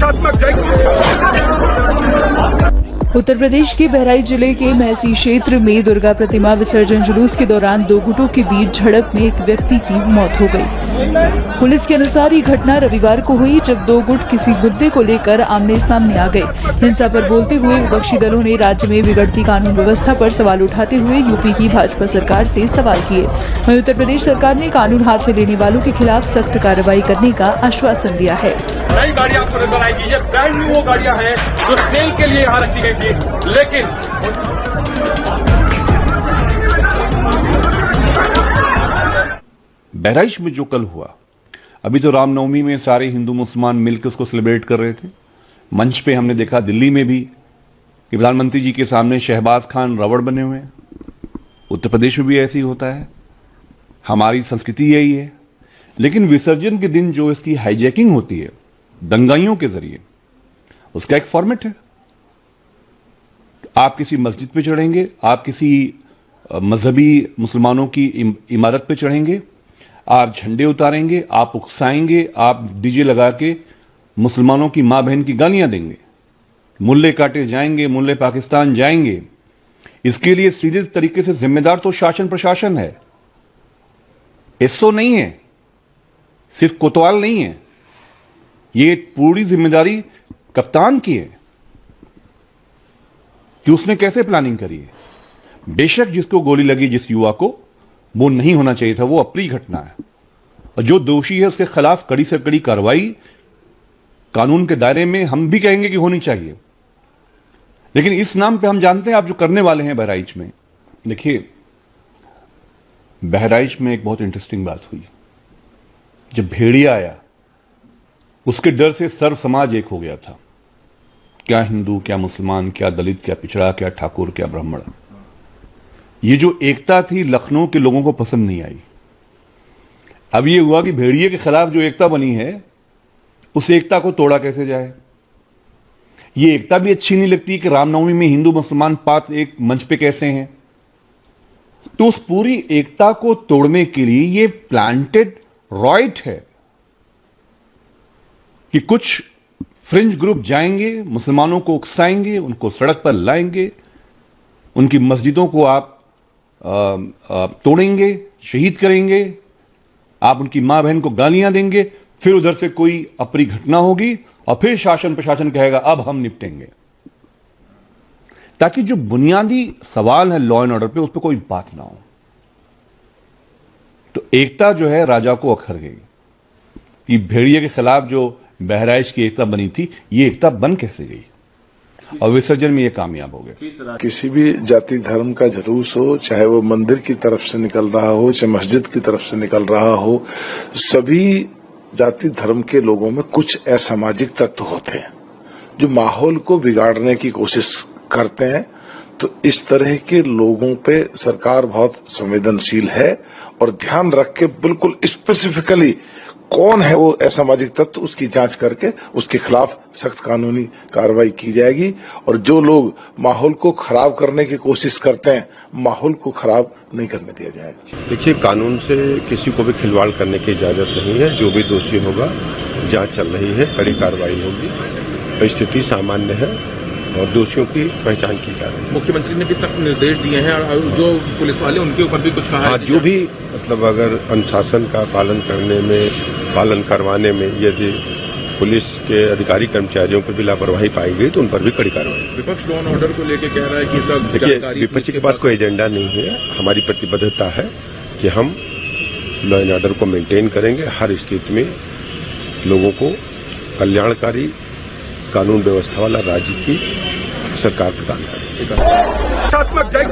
देशात्मक जय। उत्तर प्रदेश के बहराइच जिले के महसी क्षेत्र में दुर्गा प्रतिमा विसर्जन जुलूस के दौरान दो गुटों के बीच झड़प में एक व्यक्ति की मौत हो गई। पुलिस के अनुसार ये घटना रविवार को हुई, जब दो गुट किसी मुद्दे को लेकर आमने सामने आ गए। हिंसा पर बोलते हुए विपक्षी दलों ने राज्य में बिगड़ती कानून व्यवस्था पर सवाल उठाते हुए यूपी की भाजपा सरकार से सवाल किए। वहीं उत्तर प्रदेश सरकार ने कानून हाथ में लेने वालों के खिलाफ सख्त कार्रवाई करने का आश्वासन दिया है। नई गाड़ियां आपको नजर आएगी, ये ब्रांड न्यू वो गाड़ियां हैं जो सेल के लिए यहाँ रखी गई थी, लेकिन बहराइच में जो कल हुआ, अभी तो रामनवमी में सारे हिंदू मुसलमान मिलकर उसको सेलिब्रेट कर रहे थे। मंच पे हमने देखा दिल्ली में भी कि प्रधानमंत्री जी के सामने शहबाज खान रबड़ बने हुए हैं। उत्तर प्रदेश में भी ऐसे ही होता है, हमारी संस्कृति यही है। लेकिन विसर्जन के दिन जो इसकी हाईजैकिंग होती है दंगाइयों के जरिए, उसका एक फॉर्मेट है। आप किसी मस्जिद पे चढ़ेंगे, आप किसी मजहबी मुसलमानों की इमारत पे चढ़ेंगे, आप झंडे उतारेंगे, आप उकसाएंगे, आप डीजे लगा के मुसलमानों की मां बहन की गालियां देंगे, मुल्ले काटे जाएंगे, मुल्ले पाकिस्तान जाएंगे। इसके लिए सीधे तरीके से जिम्मेदार तो शासन प्रशासन है, एसओ नहीं है, सिर्फ कोतवाल नहीं है। ये पूरी जिम्मेदारी कप्तान की है कि उसने कैसे प्लानिंग करी है। बेशक जिसको गोली लगी जिस युवा को, वो नहीं होना चाहिए था, वो अप्रिय घटना है। और जो दोषी है उसके खिलाफ कड़ी से कड़ी कार्रवाई कानून के दायरे में हम भी कहेंगे कि होनी चाहिए। लेकिन इस नाम पे हम जानते हैं आप जो करने वाले हैं बहराइच में। देखिए, बहराइच में एक बहुत इंटरेस्टिंग बात हुई। जब भेड़िया आया, उसके डर से सर्व समाज एक हो गया था। क्या हिंदू, क्या मुसलमान, क्या दलित, क्या पिछड़ा, क्या ठाकुर, क्या ब्राह्मण। ये जो एकता थी लखनऊ के लोगों को पसंद नहीं आई। अब ये हुआ कि भेड़िए के खिलाफ जो एकता बनी है, उस एकता को तोड़ा कैसे जाए। ये एकता भी अच्छी नहीं लगती कि रामनवमी में हिंदू मुसलमान पात एक मंच पे कैसे हैं। तो उस पूरी एकता को तोड़ने के लिए ये प्लांटेड रॉइट है कि कुछ फ्रिंज ग्रुप जाएंगे, मुसलमानों को उकसाएंगे, उनको सड़क पर लाएंगे, उनकी मस्जिदों को आप तोड़ेंगे, शहीद करेंगे, आप उनकी मां बहन को गालियां देंगे, फिर उधर से कोई अप्रिय घटना होगी और फिर शासन प्रशासन कहेगा अब हम निपटेंगे। ताकि जो बुनियादी सवाल है लॉ एंड ऑर्डर पे, उस पर कोई बात ना हो। तो एकता जो है राजा को अखर गई कि भेड़िए के खिलाफ जो बहराइच की एकता बनी थी, ये एकता बन कैसे गई और विसर्जन में ये कामयाब हो गए। किसी भी जाति धर्म का जुलूस हो, चाहे वो मंदिर की तरफ से निकल रहा हो, चाहे मस्जिद की तरफ से निकल रहा हो, सभी जाति धर्म के लोगों में कुछ असामाजिक तत्व होते हैं जो माहौल को बिगाड़ने की कोशिश करते हैं। तो इस तरह के लोगों पे सरकार बहुत संवेदनशील है और ध्यान रख के बिल्कुल स्पेसिफिकली कौन है वो असामाजिक तत्व, उसकी जांच करके उसके खिलाफ सख्त कानूनी कार्रवाई की जाएगी। और जो लोग माहौल को खराब करने की कोशिश करते हैं, माहौल को खराब नहीं करने दिया जाएगा। देखिए, कानून से किसी को भी खिलवाड़ करने की इजाजत नहीं है। जो भी दोषी होगा, जांच चल रही है, कड़ी कार्रवाई होगी। स्थिति सामान्य है और दोषियों की पहचान की जा रही है। मुख्यमंत्री ने भी सख्त निर्देश दिए हैं और जो पुलिस वाले उनके ऊपर भी कुछ कहा है। जो भी मतलब अगर अनुशासन का पालन करवाने में यदि पुलिस के अधिकारी कर्मचारियों पर भी लापरवाही पाई गई तो उन पर भी कड़ी कार्रवाई। विपक्ष लॉ एंड ऑर्डर को लेकर कह रहा है कि देखिए, विपक्ष के पास कोई एजेंडा नहीं है। हमारी प्रतिबद्धता है कि हम लॉ एंड ऑर्डर को मेंटेन करेंगे, हर स्थिति में लोगों को कल्याणकारी कानून व्यवस्था वाला राज्य की सरकार प्रदान करेगी। देशात्मक जय।